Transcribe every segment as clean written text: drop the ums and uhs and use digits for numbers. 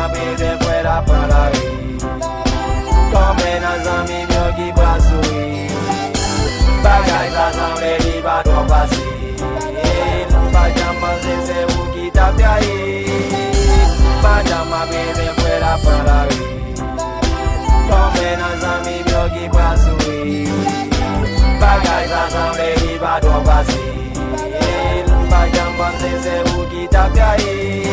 ma bébé fuera para ri Come na zami myo ki basui Bagay sa zame di ba do pasi Pajama se uki tapiai Pajama bébé fuera para ri Come na zami myo ki basui Bagay sa zame di ba do pasi Pajama se uki tapiai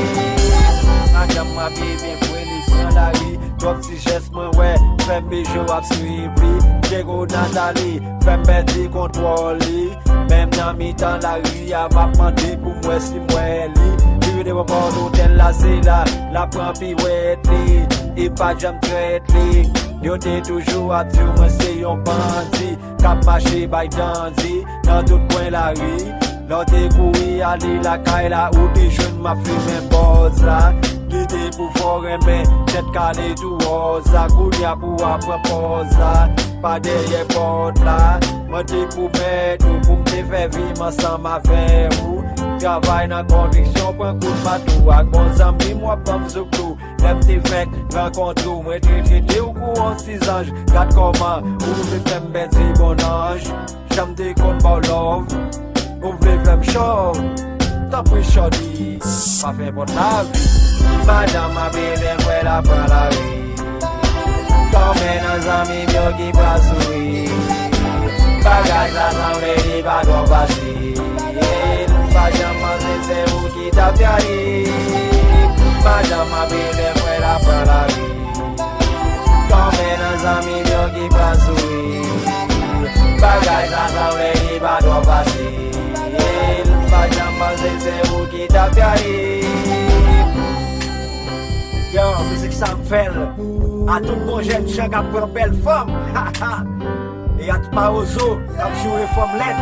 Pajama bébé fuera para ri Top si chest mwen wè, fèm bijou ap suivri Jego Nathalie, fèm beti kontroli Mèm nan mi tan la ri, a map mandi pou mwen si mwen li Vive de wapon hotel la se la pran pi wet li I pa jam tret li Yo te toujou ap tiu mwen se yon bandi Kap mache bay danzi, nan tout kwen la ri Lò te koui ali la kay la ou te joun ma fume boz la Gide pou foreme, tet kane tou oza Kounya pou aprepoza, pa deye pot la Mwen te pou met ou pou mte fe viman san ma ve ou Travay nan kondiksyon pwen kout matou Ak bon zami mwa pam zouklou Lem te fek, renkontrou Mwen te trete ou kou an 6 anj Gat koman, ou vle fem benzi bon anj Jam te kon ba love Ou vle fem chov Ta pou chodi, pa fe pot la vi Madame ma bébé fuera para ri Come na zami myo ki basui Bagay sa zame di ba do pasi Pajama se uki tapiai Madame ma bébé fuera para ri Come na zami myo ki basui Bagay sa zame di ba do pasi Pajama se uki tapiai Yo, musique ça me fait à tout bon jeune chien qui a pris une belle femme. Et à tout Marozo qui a joué femme lettre.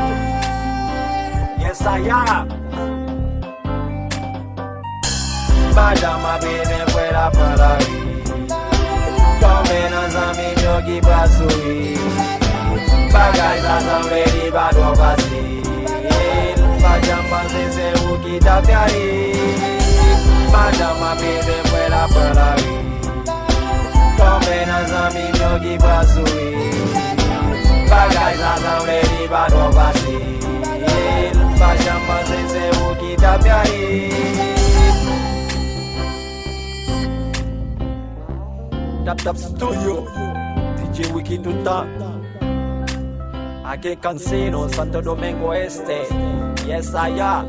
Yes, I am. Madame ma bébé fuera para ri Come na zami myo ki basui Bagay sa zame di ba do pasi Pajama se uki tapiai Madame ma bébé fuera para ri Come na zami myo ki basui Bagay sa zame di ba do pasi Pajama se uki tapiai Tap Studio DJ Wiki tout le temps Aquí en Cancino, Santo Domingo Este Yes, I am